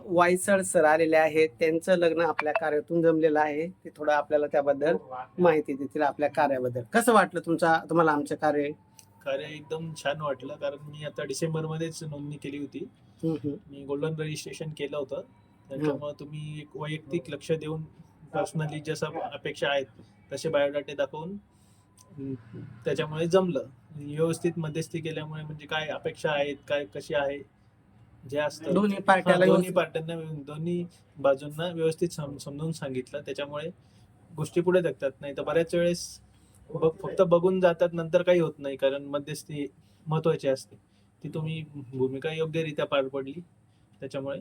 वायसळ sir आलेले आहेत, त्यांचं लग्न आपल्या कार्यातून जमलेलं आहे. ते थोडं आपल्याला त्याबद्दल माहिती देतील. आपल्या कार्याबद्दल कसं वाटलं तुम्हाला आमचं कार्य? कार्य एकदम छान वाटलं, कारण मी आता डिसेंबरमध्येच नोंदणी केली होती. मी गोल्डन रजिस्ट्रेशन केलं होतं. त्याच्यामुळे तुम्ही एक वैयक्तिक लक्ष देऊन पर्सनली जसं अपेक्षा आहेत तसे बायोडाटे दाखवून त्याच्यामुळे जमलं. व्यवस्थित मध्यस्थी केल्यामुळे म्हणजे काय अपेक्षा आहेत, काय कशी आहे जे असतं दोन्ही पार्ट्याला दोन्ही पार्ट्यांना दोन्ही बाजूंना व्यवस्थित समजून सांगितलं. त्याच्यामुळे गोष्टी पुढे धकतात. नाही तर बऱ्याच वेळेस फक्त बघून जातात, नंतर काही होत नाही. कारण मध्यस्थी महत्वाची असते, ती तुम्ही भूमिका योग्यरित्या पार पडली. त्याच्यामुळे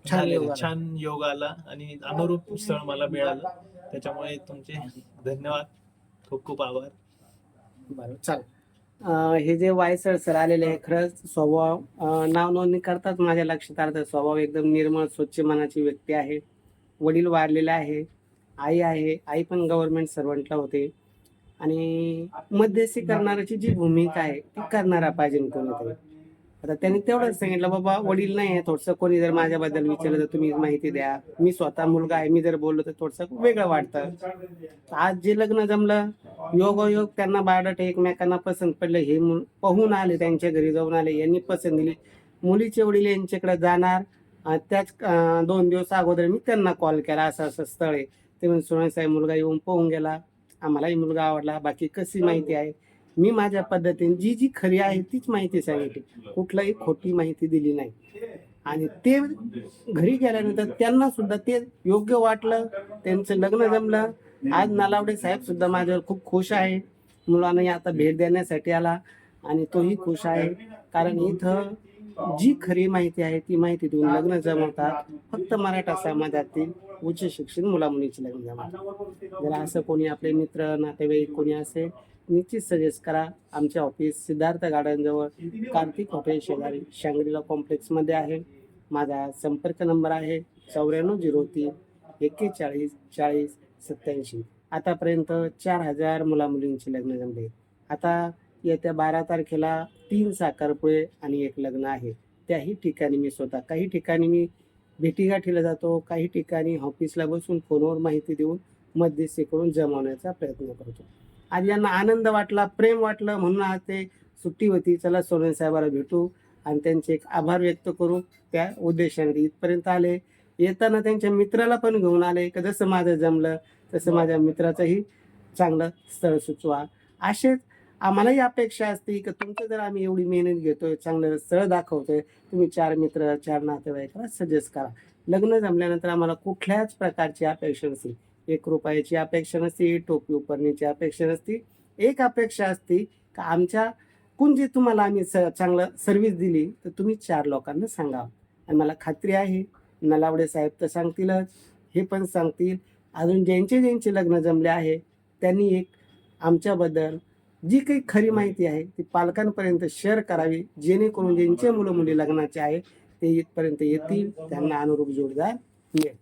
छान योग आला आणि अनुरूप स्थळ मला मिळालं. त्याच्यामुळे तुमचे धन्यवाद, खूप खूप आभार. बरं, चाल हे जे वायसळ सर आलेले आहे, खरंच स्वभाव नाव नोंदणी करतात माझ्या लक्षात आलं. स्वभाव एकदम निर्मळ स्वच्छ मनाची व्यक्ती आहे. वडील वारलेले आहे, आई आहे, आई पण गव्हर्नमेंट सर्वंटला होते. आणि मध्यस्थी करणाऱ्याची जी भूमिका आहे ती करणारा पाहिजे कोणीतरी. आता त्यांनी तेवढंच सांगितलं, बाबा वडील नाही आहे, थोडंसं कोणी जर माझ्याबद्दल विचारलं तर तुम्ही माहिती द्या. मी स्वतः मुलगा आहे, मी जर बोललो तर थोडंसं वेगळं वाटतं. आज जे लग्न जमलं, योगायोग त्यांना बायोडाटा एकमेकांना पसंत पडले, हे पाहून आले, त्यांच्या घरी जाऊन आले, यांनी पसंत दिली. मुलीचे वडील यांच्याकडे जाणार. त्याच 2 दिवस अगोदर मी त्यांना कॉल केला, असं असं स्थळ आहे. ते म्हणजे सोनवणे साहेब मुलगा येऊन पाहून गेला, आम्हालाही मुलगा आवडला, बाकी कशी माहिती आहे मी माझ्या पद्धतीने जी जी खरी आहे तीच माहिती सांगितली, कुठलाही खोटी माहिती दिली नाही. आणि ते घरी गेल्यानंतर त्यांना सुद्धा ते योग्य वाटलं, त्यांचं लग्न जमलं. आज नलावडे साहेब सुद्धा माझ्यावर खूप खुश आहे. मुलांना आता भेट देण्यासाठी आला आणि तोही खुश आहे. कारण इथं जी खरी माहिती आहे ती माहिती देऊन लग्न जमवतात. फक्त मराठा समाजातील उच्च शिक्षण मुलामुलीचे लग्न जमवतात. जर असं कोणी आपले मित्र नातेवाईक कोणी असेल, निश्चित सजेस्ट करा. आमचे ऑफिस सिद्धार्थ गार्डन जवळ कार्तिक हॉटेल शेजारी शांग्रीला कॉम्प्लेक्समध्ये आहे. माझा संपर्क नंबर आहे 9403 41 40 87. आतापर्यंत 4000 मुलामुलींची लग्न जमले. आता येत्या 12 तारखेला 3 साखरपुडे आणि 1 लग्न आहे. त्याही ठिकाणी मी स्वतः, काही ठिकाणी मी भेटीगाठीला जातो, काही ठिकाणी ऑफिसला बसून फोनवर माहिती देऊन मध्यस्थी करून जमवण्याचा प्रयत्न करतो. आज यांना आनंद वाटला, प्रेम वाटलं, म्हणून आज ते सुट्टी होती, चला सोनवणे साहेबाला भेटू आणि त्यांचे एक आभार व्यक्त करू. त्या उद्देशाने इथपर्यंत आले. येताना त्यांच्या मित्राला पण घेऊन आले, की जसं माझं जमलं तसं माझ्या मित्राचंही चांगलं स्थळ सुचवा. असेच आम्हालाही अपेक्षा असते की तुमचं जर आम्ही एवढी मेहनत घेतोय, चांगलं स्थळ दाखवतोय, तुम्ही 4 मित्र 4 नातेवाईकाला सजेस्ट करा. लग्न जमल्यानंतर आम्हाला कुठल्याच प्रकारची अपेक्षा नसते. 1 रुपयाची अपेक्षा नसते, टोपी उपरण्याची अपेक्षा नसते. एक अपेक्षा असते की आमच्या जे तुम्हाला आम्ही चांगलं सर्व्हिस दिली तर तुम्ही 4 लोकांना सांगावं. आणि मला खात्री आहे नलावडे साहेब तर सांगतीलच, हे पण सांगतील. अजून ज्यांचे लग्न जमले आहे त्यांनी एक आमच्याबद्दल जी काही खरी माहिती आहे ती पालकांपर्यंत शेअर करावी, जेणेकरून ज्यांचे मुलं मुली लग्नाचे आहे ते इथपर्यंत येतील, त्यांना अनुरूप जोडदार मिळेल.